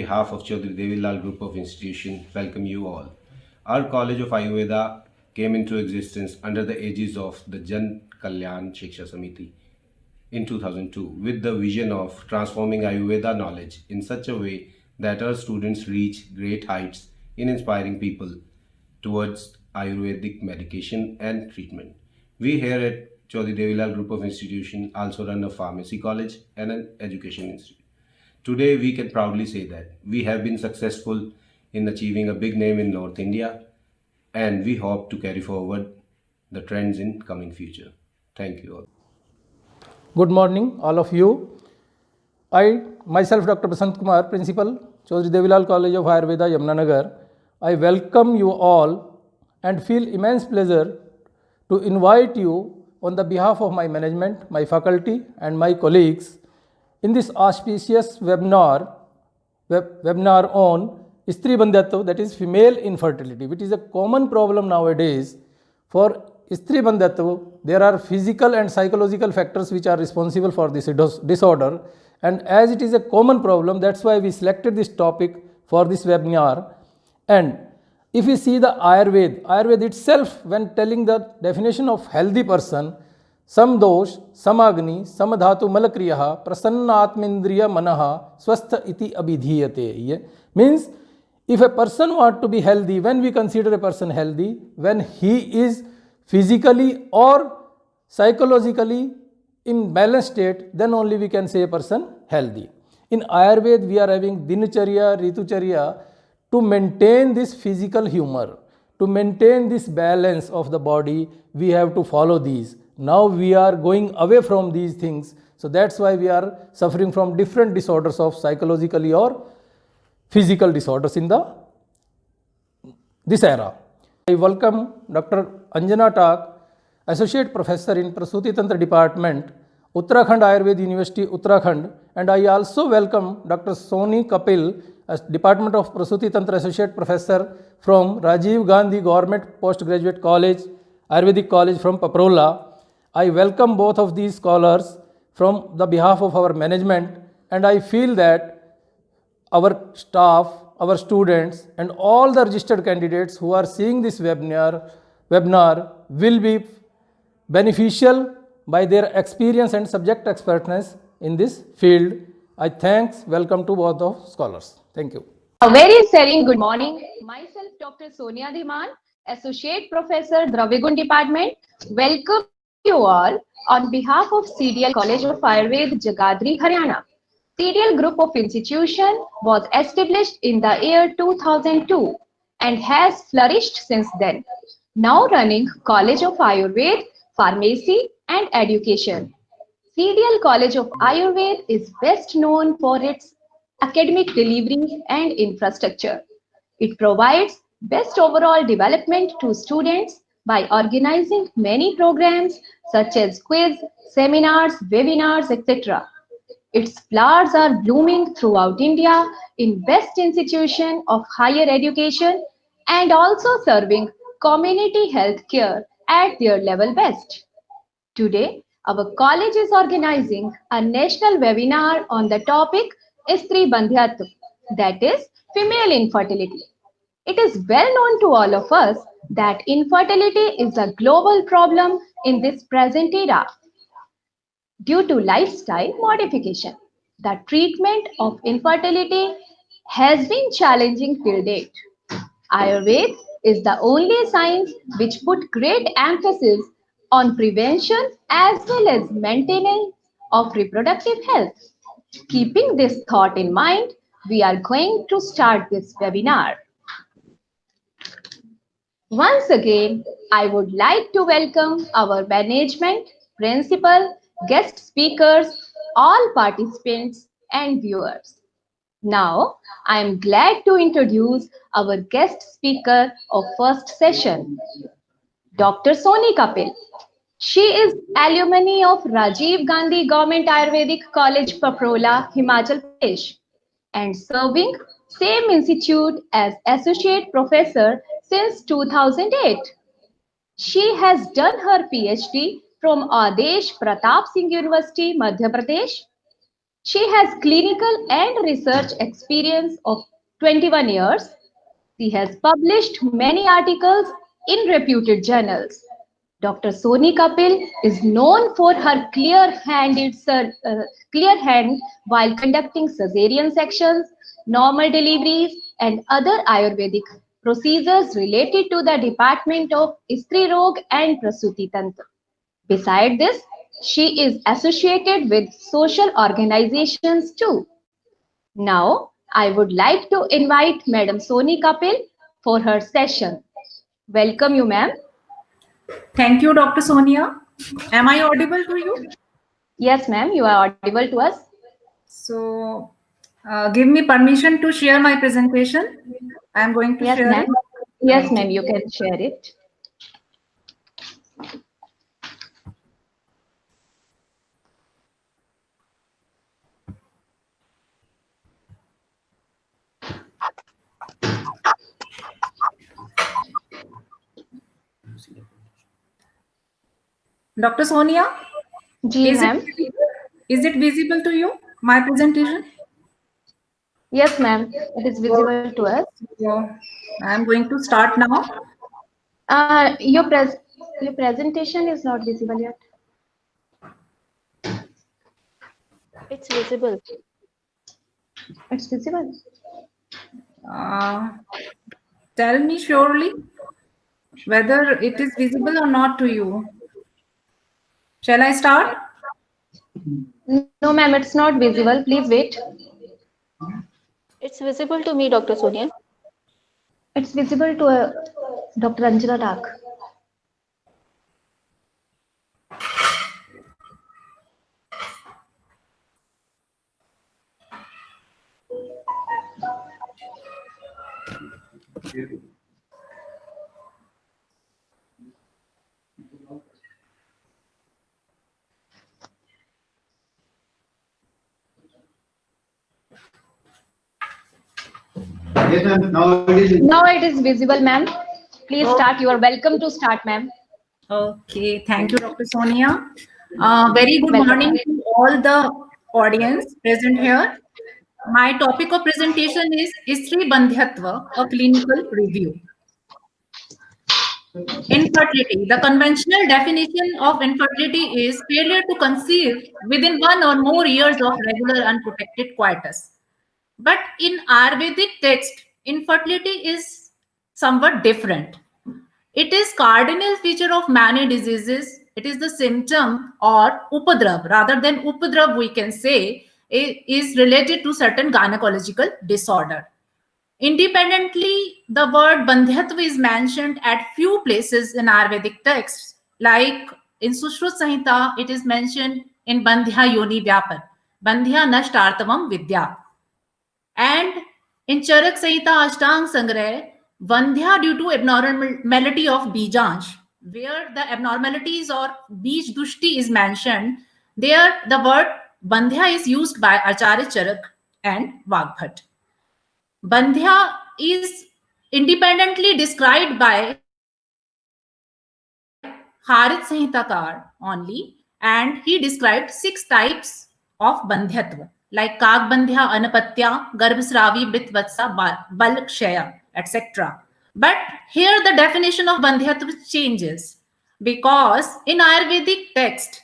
behalf of Chaudhry Devilal Group of Institution, welcome you all. Our College of Ayurveda came into existence under the aegis of the Jan Kalyan Shiksha Samiti in 2002 with the vision of transforming Ayurveda knowledge in such a way that our students reach great heights in inspiring people towards Ayurvedic medication and treatment. We here at Chaudhry Devilal Group of Institution also run a pharmacy college and an education institute. Today, we can proudly say that we have been successful in achieving a big name in North India, and we hope to carry forward the trends in coming future. Thank you all. Good morning, all of you. I, myself, Dr. Basant Kumar, Principal, Chaudhry Devilal College of Ayurveda, Yamunanagar. I welcome you all and feel immense pleasure to invite you on the behalf of my management, my faculty, and my colleagues in this auspicious webinar on Stri Bandhyatva, that is female infertility, which is a common problem nowadays. For Stri Bandhyatva, there are physical and psychological factors which are responsible for this disorder, and as it is a common problem, that's why we selected this topic for this webinar. And if we see the Ayurveda itself, when telling the definition of healthy person, samdosh, samagni, samadhatu malakriyaha, prasannatmindriya manaha, swastha iti abhidhiyate. Means, if a person wants to be healthy, when we consider a person healthy, when he is physically or psychologically in balanced state, then only we can say a person healthy. In Ayurveda, we are having dinacharya, ritucharya to maintain this physical humor, to maintain this balance of the body. We have to follow these. Now we are going away from these things, so that's why we are suffering from different disorders of psychologically or physical disorders in this era. I welcome Dr. Anjana Tak, Associate Professor in Prasuti Tantra Department, Uttarakhand Ayurveda University, Uttarakhand, and I also welcome Dr. Soni Kapil, as Department of Prasuti Tantra Associate Professor from Rajiv Gandhi Government Postgraduate College, Ayurvedic College from Paprola. I welcome both of these scholars from the behalf of our management, and I feel that our staff, our students, and all the registered candidates who are seeing this webinar will be beneficial by their experience and subject expertness in this field. I welcome to both the scholars. Thank you. A very serene good morning. Myself, Dr. Sonia Dhiman, Associate Professor, Dravigun Department. Welcome you all on behalf of CDL College of Ayurveda, Jagadri, Haryana. CDL Group of Institution was established in the year 2002 and has flourished since then. Now running College of Ayurveda, Pharmacy and Education. CDL College of Ayurveda is best known for its academic delivery and infrastructure. It provides best overall development to students by organizing many programs such as quiz, seminars, webinars, etc. Its flowers are blooming throughout India in best institution of higher education and also serving community health care at their level best. Today, our college is organizing a national webinar on the topic Stri Bandhyatva, that is, female infertility. It is well known to all of us that infertility is a global problem in this present era due to lifestyle modification. The treatment of infertility has been challenging till date. Ayurveda is the only science which put great emphasis on prevention as well as maintenance of reproductive health. Keeping this thought in mind, we are going to start this webinar. Once again, I would like to welcome our management, principal, guest speakers, all participants and viewers. Now, I am glad to introduce our guest speaker of first session, Dr. Soni Kapil. She is alumni of Rajiv Gandhi Government Ayurvedic College, Paprola, Himachal Pradesh, and serving same institute as Associate Professor since 2008. She has done her PhD from Adesh Pratap Singh University, Madhya Pradesh, She has clinical and research experience of 21 years. She has published many articles in reputed journals. Dr. Soni Kapil is known for her clear hand while conducting cesarean sections, normal deliveries, and other Ayurvedic procedures related to the department of Istri Rog and Prasuti Tantra. Beside this, she is associated with social organizations too. Now, I would like to invite Madam Soni Kapil for her session. Welcome you, ma'am. Thank you, Dr. Sonia. Am I audible to you? Yes, ma'am, you are audible to us. So, give me permission to share my presentation. I am going to Yes, share ma'am. it. Yes, ma'am, you can share it. Dr. Sonia, Ji, ma'am. is it visible to you, my presentation? Yes, ma'am, it is visible to us. So, I am going to start now. Your presentation is not visible yet. It's visible. It's visible. Tell me surely whether it is visible or not to you. Shall I start? No, ma'am, it's not visible. Please wait. It's visible to me, Dr. Sonia. It's visible to Dr. Anjana Tak. Yes, ma'am. Now it is visible, ma'am. Please start. You are welcome to start, ma'am. Okay, thank you, Dr. Sonia. Very good Welcome. morning to all the audience present here. My topic of presentation is Istri Bandhyatva, a clinical review. Infertility. The conventional definition of infertility is failure to conceive within 1 or more years of regular unprotected coitus. But in Ayurvedic text, infertility is somewhat different. It is cardinal feature of many diseases. It is the symptom or upadrav, rather than upadrav we can say, is related to certain gynecological disorder. Independently, the word bandhyatva is mentioned at few places in Ayurvedic texts, like in Sushruta Samhita, it is mentioned in Bandhya Yoni Vyapan, Bandhya Nashtartavam Vidya. And in Charak Samhita Ashtang Sangrah, Bandhya due to abnormality of Bijansh, where the abnormalities or Bij Dushti is mentioned, there the word Bandhya is used by Acharya Charak and Vagbhat. Bandhya is independently described by Harith Samhitakar only, and he described 6 types of bandhyatva, like Kag Bandhya, Anapatya, Garbhasravi, Bitvatsa, Balkshaya, etc. But here the definition of bandhyatva changes, because in Ayurvedic text,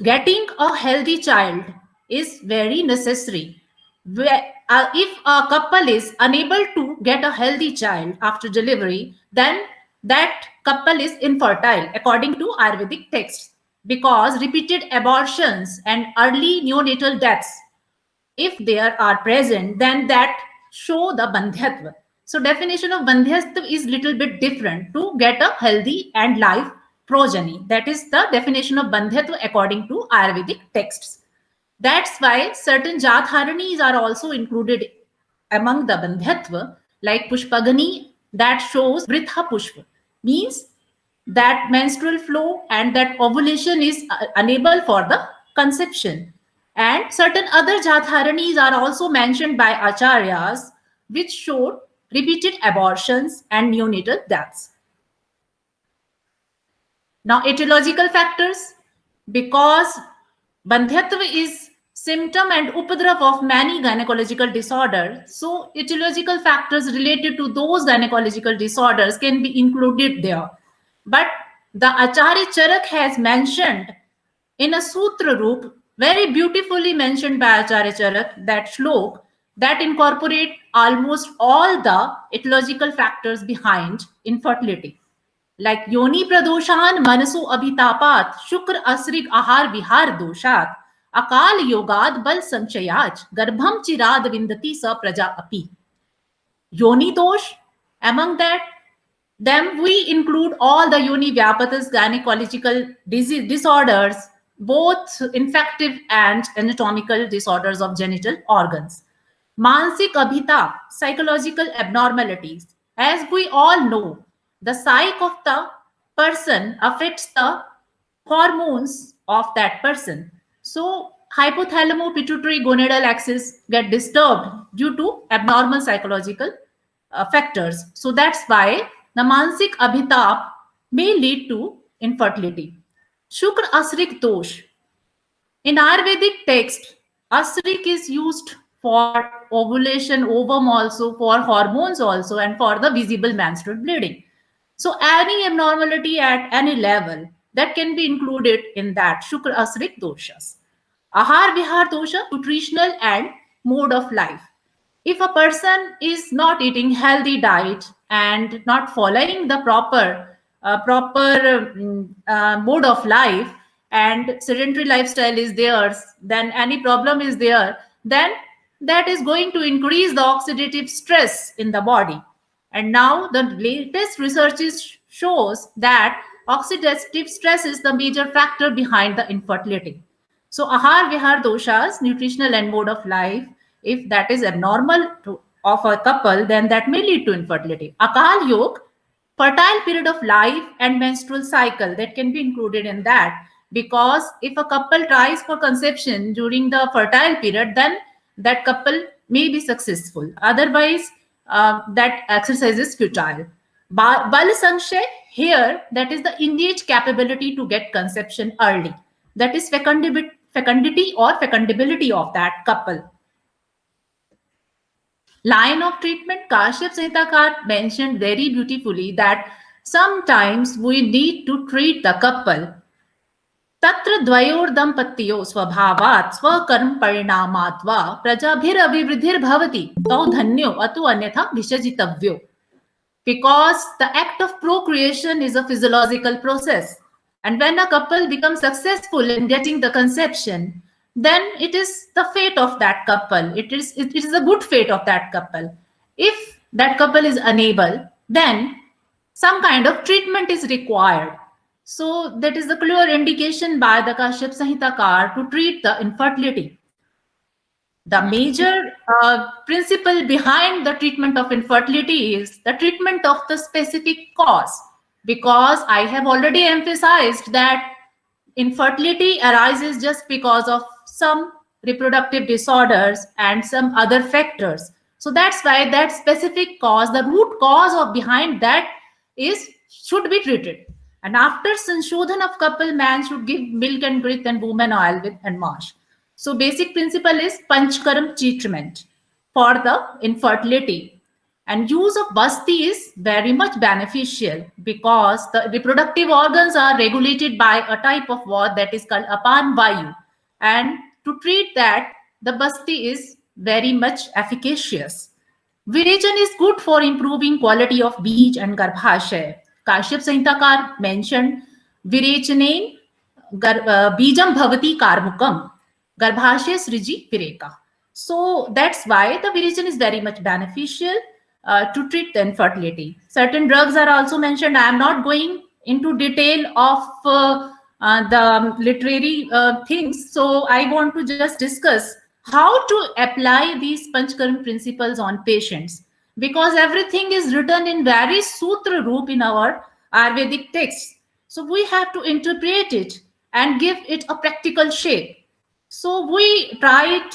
getting a healthy child is very necessary. If a couple is unable to get a healthy child after delivery, then that couple is infertile according to Ayurvedic texts, because repeated abortions and early neonatal deaths, if there are present, then that show the bandhyatva. So definition of bandhyatva is little bit different, to get a healthy and live progeny. That is the definition of bandhyatva according to Ayurvedic texts. That's why certain Jatharanis are also included among the bandhyatva, like Pushpagani, that shows Vritha Pushpa, means that menstrual flow and that ovulation is unable for the conception. And certain other Jatharanis are also mentioned by Acharyas, which showed repeated abortions and neonatal deaths. Now, etiological factors, because bandhyatva is symptom and upadrav of many gynecological disorders. So etiological factors related to those gynecological disorders can be included there. But the Acharya Charak has mentioned in a Sutra Roop, very beautifully mentioned by Acharya Charak, that shlok that incorporate almost all the etiological factors behind infertility. Like Yoni Pradoshan Manasu Abhitapat, Shukra Asrig Ahar Vihar Doshat, Akal Yogad Bal Sanchayaj, Garbham Chirad Vindati Sa Praja Api. Yoni Dosh, among that, then we include all the Yoni Vyapatas gynecological disorders, both infective and anatomical disorders of genital organs. Mansik Abhita, psychological abnormalities. As we all know, the psyche of the person affects the hormones of that person. So hypothalamo-pituitary gonadal axis get disturbed due to abnormal psychological factors. So that's why the Mansik Abhitap may lead to infertility. Shukra Asrik Dosh. In Ayurvedic text, Asrik is used for ovulation, ovum also, for hormones also, and for the visible menstrual bleeding. So any abnormality at any level that can be included in that Shukra Asrik doshas. Ahar Vihar dosha, nutritional and mode of life. If a person is not eating healthy diet and not following the proper mode of life, and sedentary lifestyle is there, then any problem is there, then that is going to increase the oxidative stress in the body. And now the latest research shows that oxidative stress is the major factor behind the infertility. So ahar vihar doshas, nutritional and mode of life, if that is abnormal of a couple, then that may lead to infertility. Akal yog, fertile period of life and menstrual cycle, that can be included in that, because if a couple tries for conception during the fertile period, then that couple may be successful. Otherwise, that exercise is futile. Bal Sangshay, here, that is the innate capability to get conception early. That is fecundity or fecundability of that couple. Line of treatment, Kashyap Samhitakar mentioned very beautifully that sometimes we need to treat the couple. Tatra dvayor dampatyo swabhavat swakarm parinamatva prajabhir avivridhir bhavati tau dhanyo atu anyatha vishajitavyo. Because the act of procreation is a physiological process. And when a couple becomes successful in getting the conception, then it is the fate of that couple. It is a good fate of that couple. If that couple is unable, then some kind of treatment is required. So that is the clear indication by the Kashyap Samhitakar to treat the infertility. The major principle behind the treatment of infertility is the treatment of the specific cause, because I have already emphasized that infertility arises just because of some reproductive disorders and some other factors. So that's why that specific cause, the root cause of behind that should be treated. And after Sanshodhan of couple, man should give milk and grit and woman oil with and mash. So basic principle is Panchkaram treatment for the infertility. And use of basti is very much beneficial because the reproductive organs are regulated by a type of word that is called Apan Vayu. And to treat that, the basti is very much efficacious. Virejan is good for improving quality of beej and garbhashay. Kashyap Samhitakar mentioned Virechanen Bijam Bhavati Karmukam Garbhashay Sriji Vireka. So that's why the virejan is very much beneficial to treat the infertility. Certain drugs are also mentioned. I am not going into detail of the literary things. So I want to just discuss how to apply these Panchkaram principles on patients, because everything is written in very sutra roop in our Ayurvedic texts. So we have to interpret it and give it a practical shape. So we tried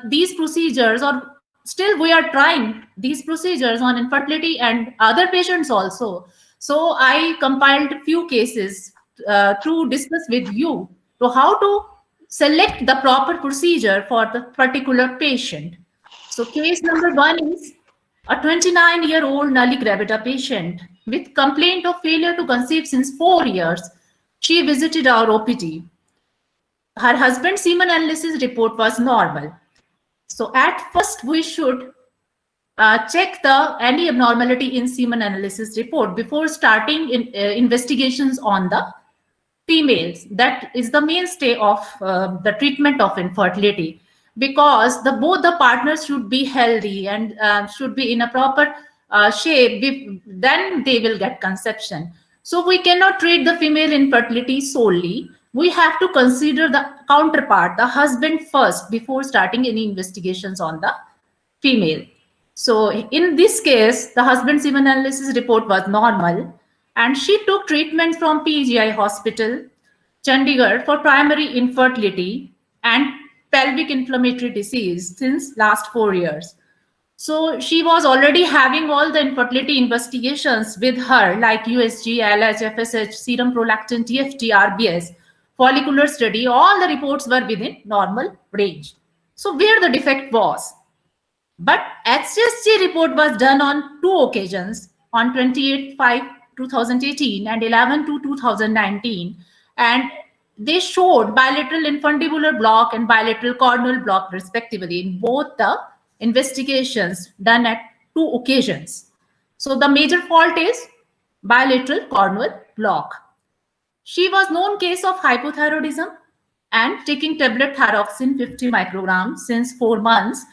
these procedures, or still we are trying these procedures on infertility and other patients also. So I compiled a few cases to discuss with you to how to select the proper procedure for the particular patient. So case number 1 is a 29-year-old nulli gravida patient with complaint of failure to conceive since 4 years. She visited our OPD. Her husband's semen analysis report was normal. So at first we should check any abnormality in semen analysis report before starting investigations on the females. That is the mainstay of the treatment of infertility, because both the partners should be healthy and should be in a proper shape, then they will get conception. So we cannot treat the female infertility solely. We have to consider the counterpart, the husband, first before starting any investigations on the female. So in this case, the husband's semen analysis report was normal, and she took treatment from PGI Hospital, Chandigarh, for primary infertility and pelvic inflammatory disease since last 4 years. So she was already having all the infertility investigations with her, like USG, LH, FSH, serum prolactin, TFT, RBS, follicular study. All the reports were within normal range. So where the defect was? But HSG report was done on 2 occasions, on 28/5/2018 and 11/2/2019, and they showed bilateral infundibular block and bilateral cornual block respectively in both the investigations done at 2 occasions. So the major fault is bilateral cornual block. She was known case of hypothyroidism and taking tablet thyroxine 50 micrograms since 4 months.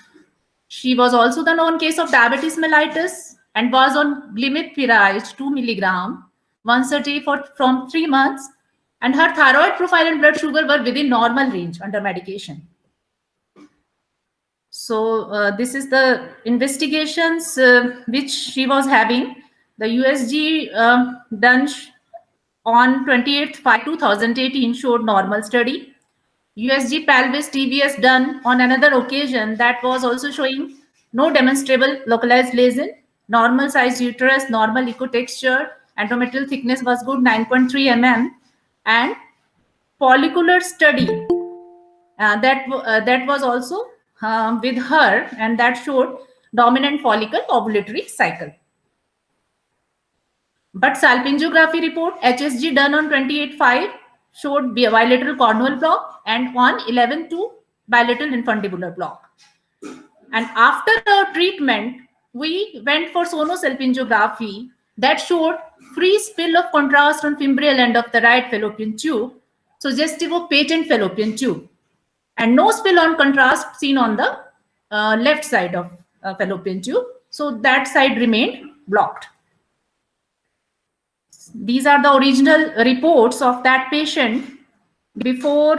She was also the known case of diabetes mellitus and was on glimepiride 2 milligram once a day from 3 months. And her thyroid profile and blood sugar were within normal range under medication. So this is the investigations which she was having. The USG done on 28/5/2018 showed normal study. USG pelvis TBS done on another occasion, that was also showing no demonstrable localized lesion, normal size uterus, normal echo texture, endometrial thickness was good, 9.3 mm, and follicular study that was also with her, and that showed dominant follicle ovulatory cycle. But salpingography report, HSG done on 28/5 showed bilateral cornual block, and on 11/2 bilateral infundibular block. And after the treatment, we went for sonosalpingography that showed free spill of contrast on fimbrial end of the right fallopian tube, suggestive of patent fallopian tube, and no spill on contrast seen on the left side of fallopian tube. So that side remained blocked. These are the original reports of that patient before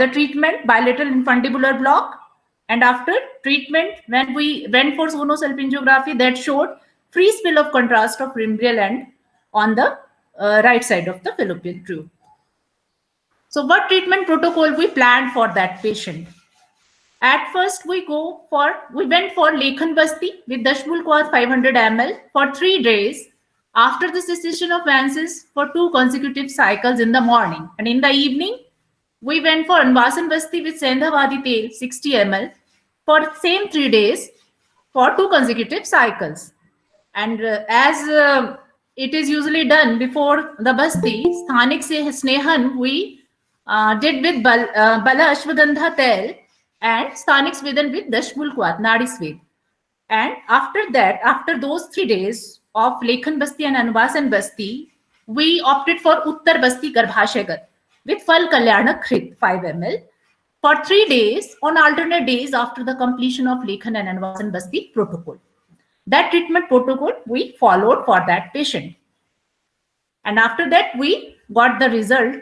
the treatment, bilateral infundibular block, and after treatment, when we went for sonosalpingography, that showed free spill of contrast of fimbrial end on the right side of the fallopian tube. So what treatment protocol we planned for that patient? At first, we went for Lekhan Basti with Dashmul Quad 500 ml for 3 days after the cessation of menses for 2 consecutive cycles in the morning. And in the evening, we went for Anvasan Basti with Sendhavadi Tel 60 ml for same 3 days for 2 consecutive cycles. And as it is usually done before the Basti, Sthanik Snehan we did with Bala Ashwagandha Tel and Sthanik Svedan with Dashmul Quad, Nadi Sved. And after that, after those 3 days of Lekhan Basti and Anvasan Basti, we opted for Uttar Basti Garbhashagat with Fal Kalyanak Khrit 5 ml for 3 days on alternate days after the completion of Lekhan and Anvasan Basti protocol. That treatment protocol we followed for that patient. And after that, we got the result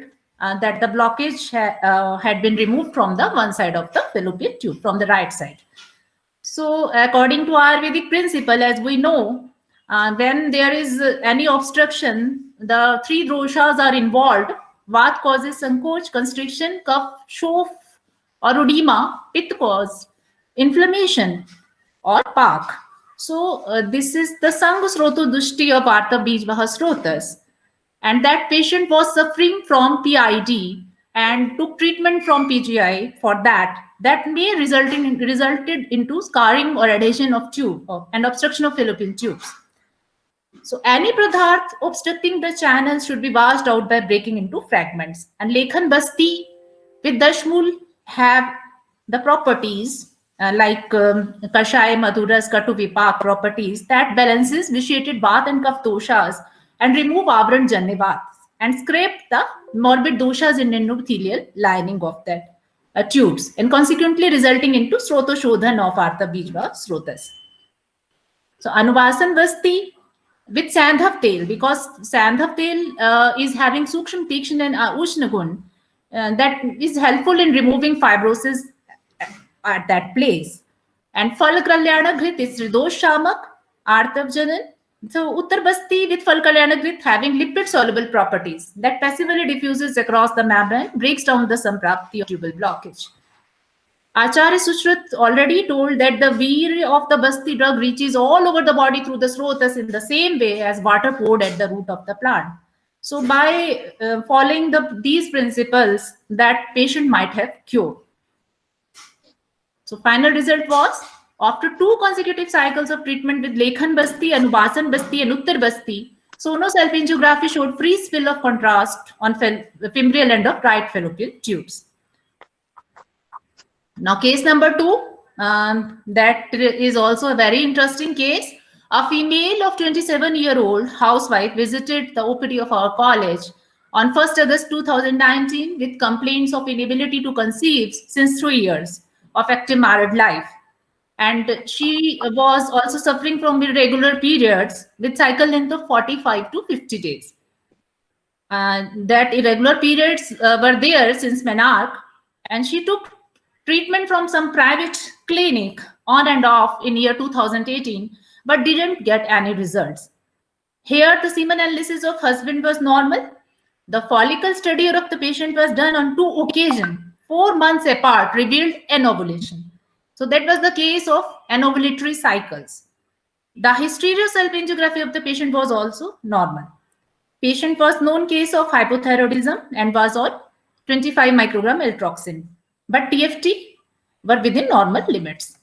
that the blockage had been removed from the one side of the fallopian tube, from the right side. So according to Ayurvedic principle, as we know, when there is any obstruction, the 3 doshas are involved. Vat causes sankoch, constriction, Kapha, shof, or edema. Pitta causes inflammation or pak. So this is the Sangasroto Dushti of Artha Bijvaha Srotas. And that patient was suffering from PID and took treatment from PGI for that may resulted into scarring or adhesion of tube and obstruction of fallopian tubes. So any Pradarth obstructing the channel should be washed out by breaking into fragments. And Lekhan Basti with Dashmul have the properties like Kashay, Madhuras, Katu Vipak properties that balances vitiated bath and kaph doshas and remove Avran Janya bath and scrape the morbid doshas in endothelial lining of that tubes and consequently resulting into Srotoshodhan of Artha Bijva Srotas. So Anuvasan Basti with Sandhav tail, because Sandhav tail is having Suksham Tikshan and Ushna gun that is helpful in removing fibrosis at that place. And Phal Kalyana Grit is Ridosh Shamak, Artav Janan. So Uttar Basti with Phal Kalyana Grit having lipid soluble properties that passively diffuses across the membrane, breaks down the samprapti of tubal blockage. Acharya Sushruta already told that the veer of the Basti drug reaches all over the body through the srotas in the same way as water poured at the root of the plant. So by following these principles, that patient might have cured. So final result was, after 2 consecutive cycles of treatment with Lekhan Basti, Anuvasan Basti and Uttar Basti, sonosalpingiography showed free spill of contrast on the fimbrial end of right fallopian tubes. Now case number 2, that is also a very interesting case. A female of 27-year-old housewife visited the OPD of our college on 1st August 2019 with complaints of inability to conceive since 3 years of active married life. And she was also suffering from irregular periods with cycle length of 45 to 50 days. That irregular periods were there since menarche, and she took treatment from some private clinic on and off in year 2018, but didn't get any results. Here, the semen analysis of husband was normal. The follicle study of the patient was done on 2 occasions, 4 months apart, revealed anovulation. So that was the case of anovulatory cycles. The hysterosalpingiography of the patient was also normal. Patient was known case of hypothyroidism and was on 25 microgram Eltroxin, but TFT were within normal limits.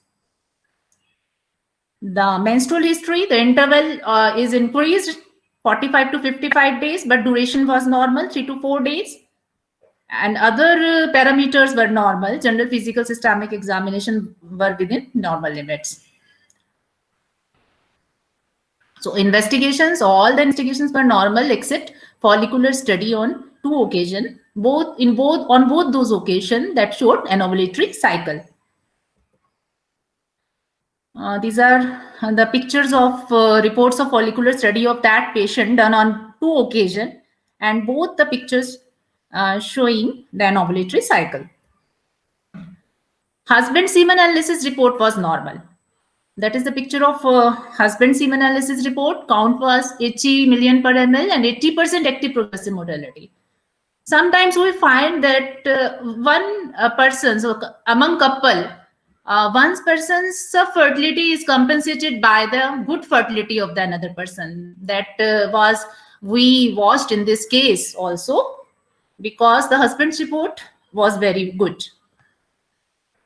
The menstrual history, the interval is increased 45 to 55 days, but duration was normal, 3 to 4 days. And other parameters were normal. General physical systemic examination were within normal limits. So investigations, all the investigations were normal except follicular study on 2 occasions, on both those occasions that showed anovulatory cycle. These are the pictures of reports of follicular study of that patient done on 2 occasions, and both the pictures showing the anovulatory cycle. Husband semen analysis report was normal. That is the picture of husband semen analysis report. Count was 80 million per ml and 80% active progressive mortality. Sometimes we find that one person, so among couple, one person's fertility is compensated by the good fertility of the another person. That was we watched in this case also, because the husband's report was very good.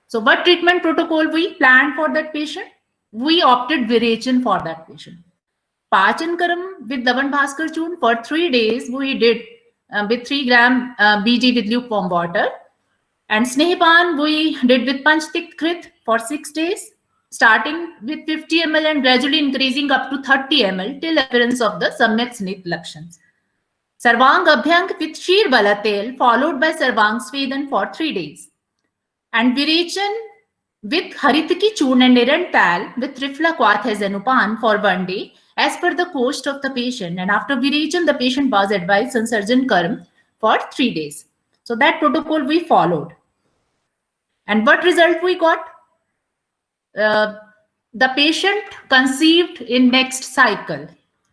So what treatment protocol we planned for that patient? We opted Virechin for that patient. Pachankaram with Lavan Bhaskar Churn for 3 days we did with 3 gram BD with lukewarm water. And Snehapan we did with Panchtik Krit for 6 days, starting with 50 ml and gradually increasing up to 30 ml till appearance of the Samyak Snit Lakshans. Sarvang Abhyang with Sheer Balatel followed by Sarvang Svedan for 3 days. And Virechin with Haritaki Churn and Nirantal with Trifla Quathezenupan for 1 day as per the cost of the patient. And after Virechin, the patient was advised Sansarjan Karm for 3 days. So that protocol we followed. And what result we got? The patient conceived in next cycle,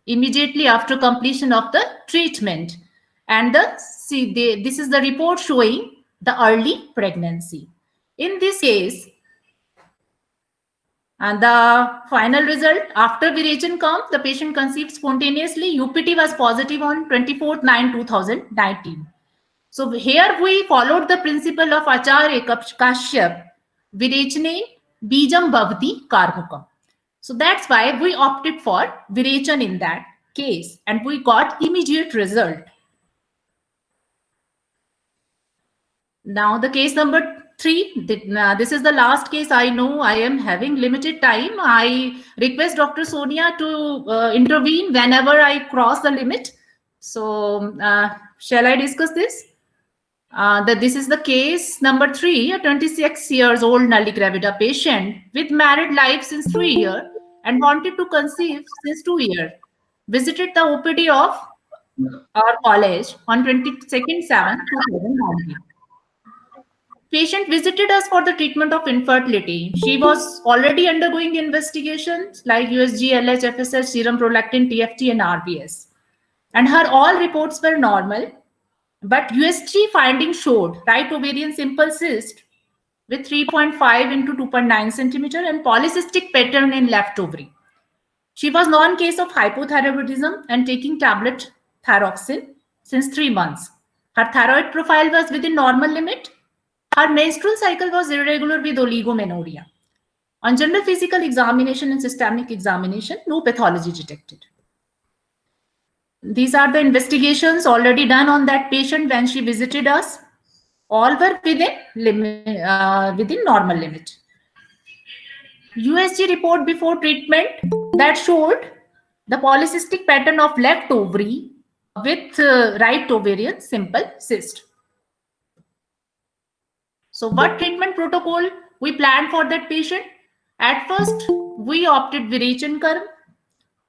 immediately after completion of the treatment. And this is the report showing the early pregnancy. In this case, and the final result, after Virechin comes, the patient conceived spontaneously. UPT was positive on 24/9/2019. So here we followed the principle of Acharya Kashyap, Virechane Bijam Bhavati Karmukam. So that's why we opted for Virechan in that case, and we got immediate result. Now the case number 3, this is the last case. I know I am having limited time. I request Dr. Sonia to intervene whenever I cross the limit. So shall I discuss this? That this is the case number 3, a 26 years old nulli gravida patient with married life since 3 years and wanted to conceive since 2 years. Visited the OPD of our college on 22nd 7th 2019. Patient visited us for the treatment of infertility. She was already undergoing investigations like USG, LH, FSH, serum prolactin, TFT, and RBS. And her all reports were normal, but USG findings showed right ovarian simple cyst with 3.5 into 2.9 centimeter and polycystic pattern in left ovary. She was non-case of hypothyroidism and taking tablet thyroxine since 3 months. Her thyroid profile was within normal limit. Her menstrual cycle was irregular with oligomenorrhea. On general physical examination and systemic examination, no pathology detected. These are the investigations already done on that patient when she visited us. All were within normal limit. USG report before treatment that showed the polycystic pattern of left ovary with right ovarian simple cyst. So what treatment protocol we planned for that patient? At first, we opted Virechan Karm.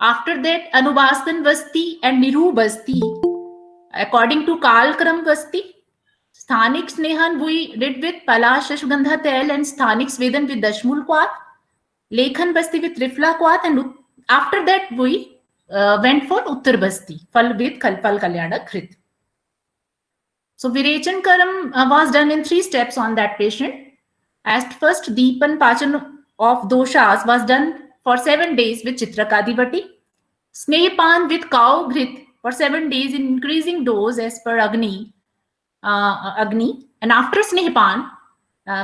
After that, Anubasan Vasti and Niru Basti. According to Kalkram Vasti, Sthanik Snehan we did with Palash Ashwagandha Tel and Sthanik Svedan with Dashmul Kwat, Lekhan Basti with Trifla Kwat, and after that we went for Uttar Basti, Fal with Kalpal Kalyana Khrit. So Virechan Karam was done in 3 steps on that patient. At first, Deepan Pachan of doshas was done for 7 days with Chitrakadibati. Snepan with cow grit for 7 days in increasing dose as per Agni. And after Snepan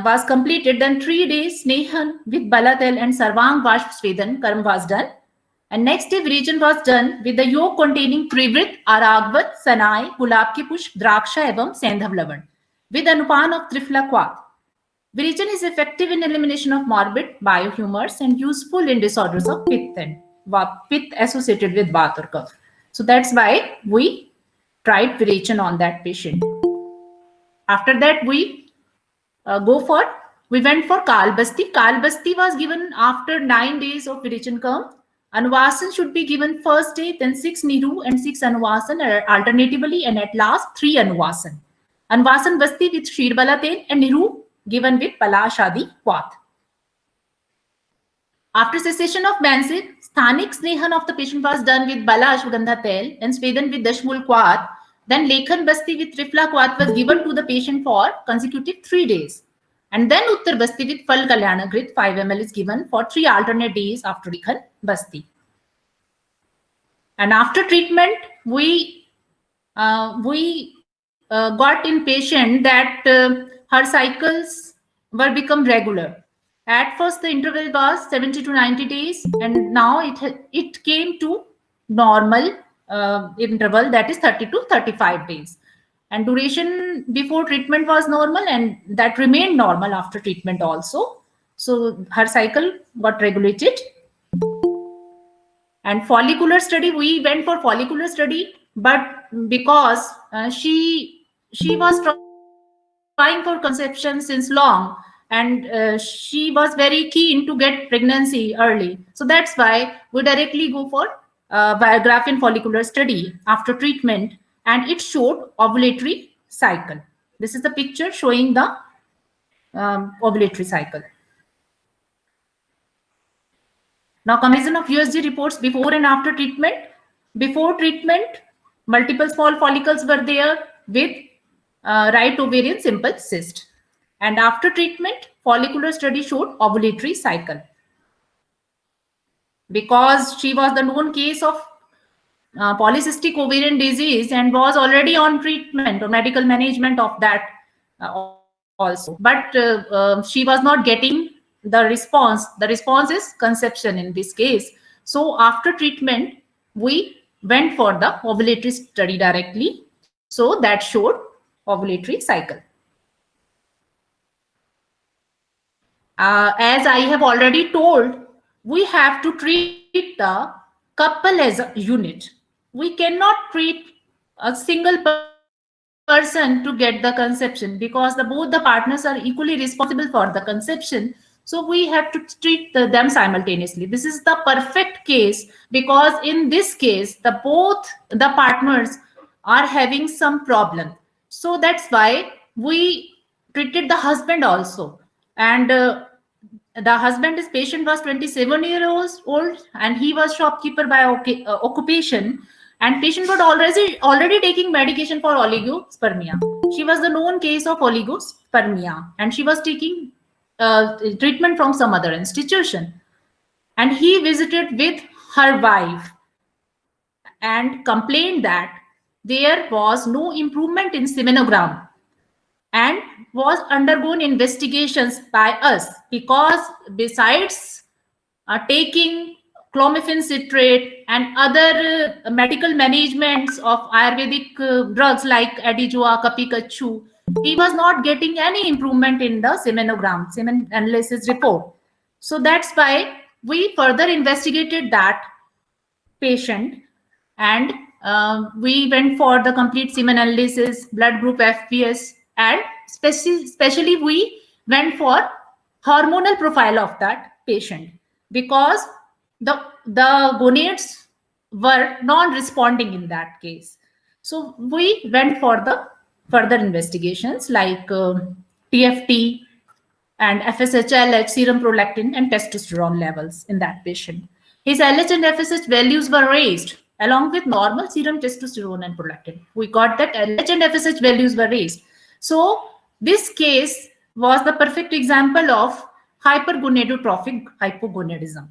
was completed, then 3 days Snehan with Balatel and Sarvang Vashp Svedan Karam was done. And next day, Virechan was done with the yolk containing Trivrit, Aragvat, Sanai, Gulab ki Pushp, Draksha, evam Sendhav Lavan with Anupan of Trifla Kwat. Virechan is effective in elimination of morbid biohumors and useful in disorders of Pitta and Pitta associated with Vat or Kapha. So that's why we tried Virechan on that patient. After that, we went for Kalbasti. Kalbasti was given after 9 days of Virechan Karm. Anuvasan should be given first day, then 6 Niru and 6 Anuvasan alternatively, and at last 3 Anuvasan. Anuvasan Basti with Shirbala Tel and Niru given with Palashadi Kwat. After cessation of Mansid, Sthanik Snehan of the patient was done with Bala Ashwagandha Tel and Svedan with Dashmul Kwat. Then Lekhan Basti with Trifla Kwat was given to the patient for consecutive 3 days. And then Uttar Basti with Fal Kalyana Grit 5 ml is given for 3 alternate days after Lekhan Basti. And after treatment, we got in patient that her cycles were become regular. At first, the interval was 70 to 90 days, and now it came to normal interval, that is 30 to 35 days. And duration before treatment was normal, and that remained normal after treatment also. So her cycle got regulated. And follicular study, we went for follicular study, but because she was trying for conception since long, and she was very keen to get pregnancy early. So that's why we directly go for Biographin follicular study after treatment, and it showed ovulatory cycle. This is the picture showing the ovulatory cycle. Now, comparison of USG reports before and after treatment. Before treatment, multiple small follicles were there with right ovarian simple cyst. And after treatment, follicular study showed ovulatory cycle. Because she was the known case of polycystic ovarian disease and was already on treatment or medical management of that also. But she was not getting the response. The response is conception in this case. So after treatment, we went for the ovulatory study directly. So that showed ovulatory cycle. As I have already told, we have to treat the couple as a unit. We cannot treat a single person to get the conception because both the partners are equally responsible for the conception. So we have to treat them simultaneously. This is the perfect case because in this case, both the partners are having some problem. So that's why we treated the husband also. And the husband's patient was 27 years old and he was shopkeeper by occupation, and patient was already taking medication for oligospermia. She was the known case of oligospermia and she was taking treatment from some other institution, and he visited with her wife and complained that there was no improvement in semenogram and was undergone investigations by us because besides taking clomiphene citrate and other medical managements of Ayurvedic drugs like Adijua, Kapikachu, he was not getting any improvement in the semenogram, semen analysis report. So that's why we further investigated that patient and we went for the complete semen analysis, blood group FBS, and especially we went for hormonal profile of that patient because the gonads were non-responding in that case. So we went for the further investigations like TFT and FSH, serum prolactin, and testosterone levels in that patient. His LH and FSH values were raised along with normal serum testosterone and prolactin. We got that LH and FSH values were raised. So this case was the perfect example of hypergonadotrophic hypogonadism.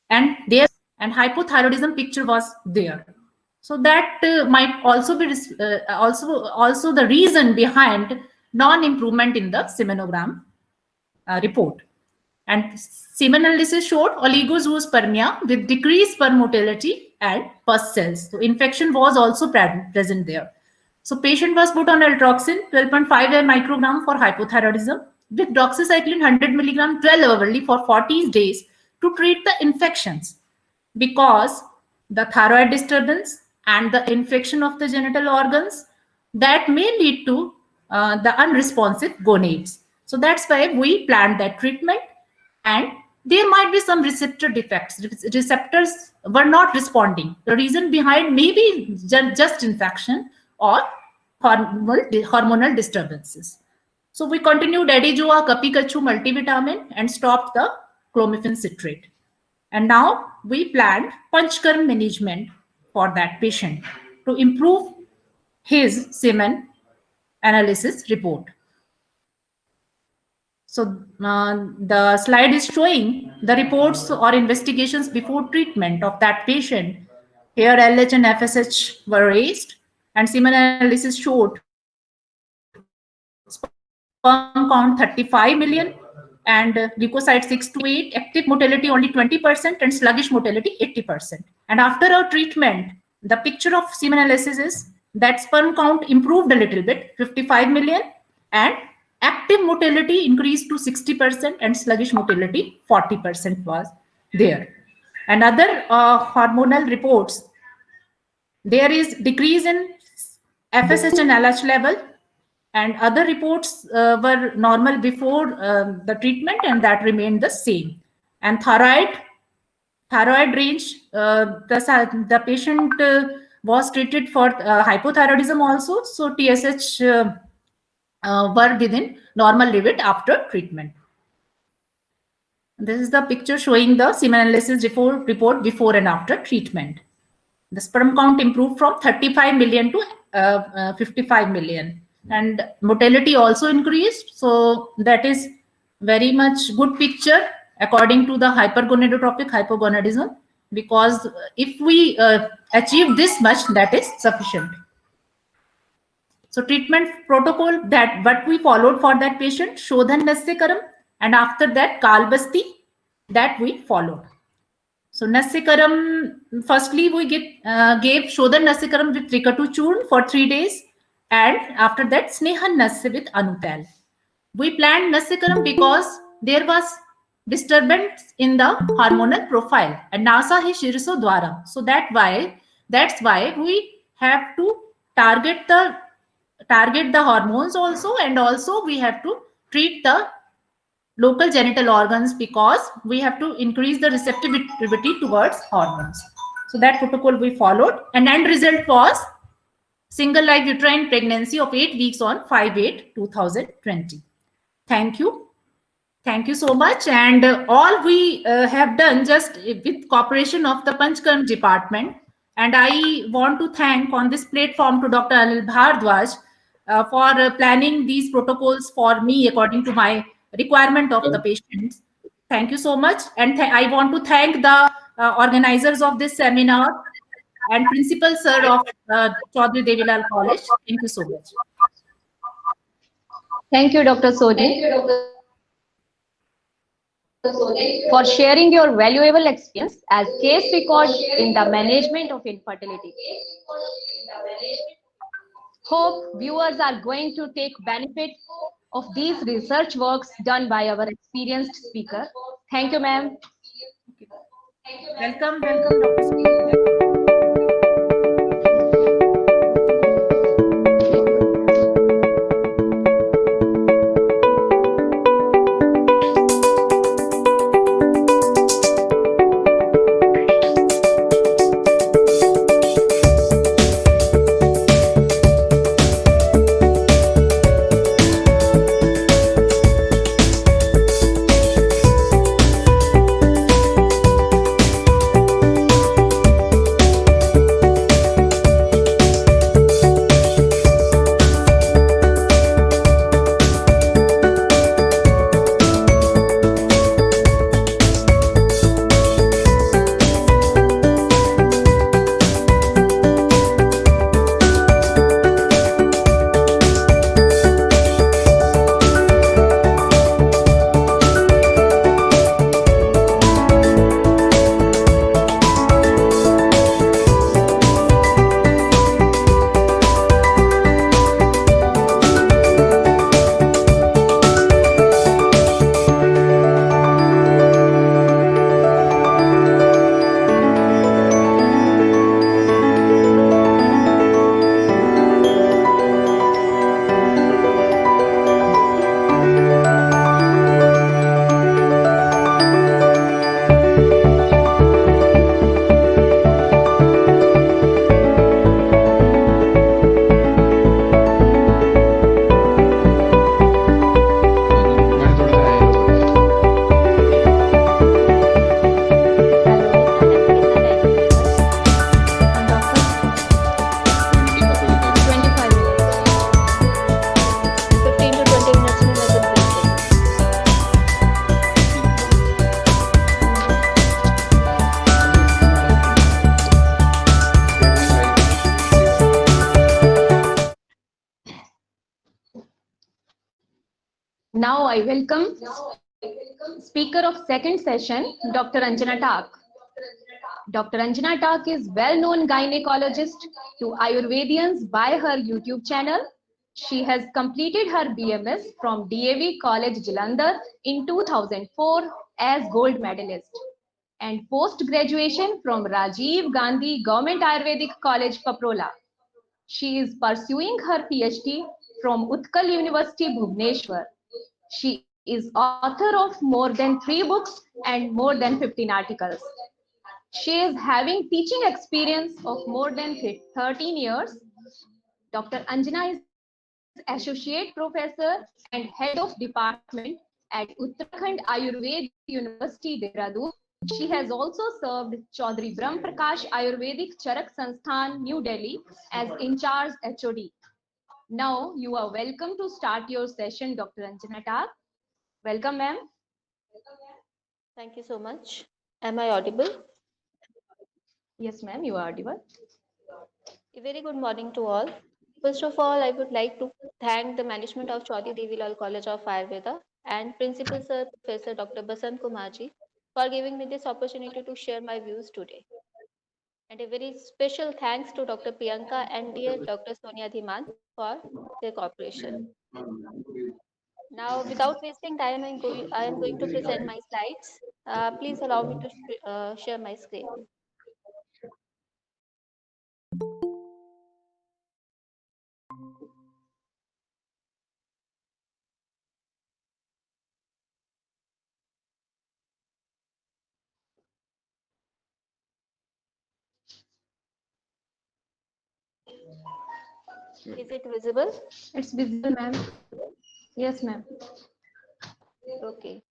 And there and hypothyroidism picture was there. So that might also be also the reason behind non-improvement in the semenogram report. And semen analysis showed oligozoospermia with decreased sperm motility and pus cells. So infection was also present there. So patient was put on altroxin 12.5 microgram for hypothyroidism with doxycycline 100 milligram 12 hourly for 40 days to treat the infections because the thyroid disturbance and the infection of the genital organs that may lead to the unresponsive gonads. So that's why we planned that treatment, and there might be some receptor defects. Receptors were not responding. The reason behind maybe just infection or hormonal disturbances. So we continued Adijua, Kapikachu multivitamin and stopped the clomiphene citrate. And now we planned Panchkarm management for that patient to improve his semen analysis report. So the slide is showing the reports or investigations before treatment of that patient. Here LH and FSH were raised and semen analysis showed sperm count 35 million and leukocyte 6 to 8, active motility only 20% and sluggish motility 80%. And after our treatment, the picture of semen analysis is that sperm count improved a little bit, 55 million, and active motility increased to 60% and sluggish motility 40% was there. And other hormonal reports, there is decrease in FSH and LH level, and other reports were normal before the treatment and that remained the same. And thyroid range, the patient was treated for hypothyroidism also. So TSH were within normal limit after treatment. This is the picture showing the semen analysis report before and after treatment. The sperm count improved from 35 million to 55 million. And motility also increased. So that is very much good picture according to the hypergonadotrophic hypogonadism, because if we achieve this much, that is sufficient. So treatment protocol, that what we followed for that patient, Shodhan Nasyakaram, and after that Kalbasti, that we followed. So Nasyakaram, firstly we gave Shodhan Nasyakaram with Trikatu Churn for 3 days, and after that Snehan Nasya with Anutal. We planned Nasyakaram because there was disturbance in the hormonal profile and NASA hi shirso dwara. So that's why we have to target the hormones also, and also we have to treat the local genital organs because we have to increase the receptivity towards hormones. So that protocol we followed, and end result was single live uterine pregnancy of 8 weeks on 5/8/2020. Thank you. Thank you so much. And all we have done just with cooperation of the Panchkarm department. And I want to thank on this platform to Dr. Anil Bhardwaj for planning these protocols for me according to my requirement of the patients. Thank you so much. And I want to thank the organizers of this seminar and principal sir of Chaudhary Devilal College. Thank you so much. Thank you, Dr. Soni, for sharing your valuable experience as case record in the management of infertility. Hope viewers are going to take benefit of these research works done by our experienced speaker. Thank you, ma'am. Welcome, Dr. Soni. Now I welcome speaker of second session, Dr. Anjana Tak. Dr. Anjana Tak is well-known gynecologist to Ayurvedians by her YouTube channel. She has completed her BMS from DAV College Jalandhar in 2004 as gold medalist and post-graduation from Rajiv Gandhi Government Ayurvedic College, Paprola. She is pursuing her PhD from Utkal University, Bhubaneswar. She is author of more than 3 books and more than 15 articles. She is having teaching experience of more than 13 years. Dr. Anjana is Associate Professor and Head of Department at Uttarakhand Ayurveda University, Dehradun. She has also served Chaudhary Brahm Prakash Ayurvedic Charak Sansthan, New Delhi as in charge HOD. Now you are welcome to start your session, Dr. Anjana Tak. Welcome, ma'am. Thank you so much. Am I audible? Yes, ma'am, you are audible. A very good morning to all. First of all, I would like to thank the management of Chaudhary Devilal College of Ayurveda and Principal Sir Professor Dr. Basant Kumarji for giving me this opportunity to share my views today. And a very special thanks to Dr. Priyanka and dear Dr. Sonia Dhiman for their cooperation. Now, without wasting time, I am going to present my slides. Please allow me to share my screen. Is it visible? It's visible, ma'am. Yes, ma'am. Okay.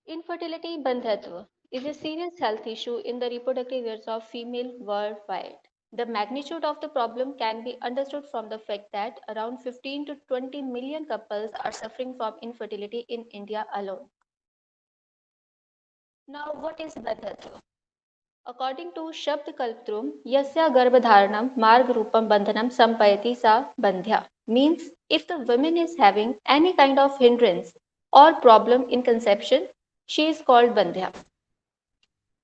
Infertility bandhatva is a serious health issue in the reproductive years of female worldwide. The magnitude of the problem can be understood from the fact that around 15 to 20 million couples are suffering from infertility in India alone. Now, what is bandhatva? According to Shabd Kalptrum, Yasya Garbhadharanam Marg Rupam Bandhanam Sampayati Sa Bandhya means if the woman is having any kind of hindrance or problem in conception, she is called Bandhya.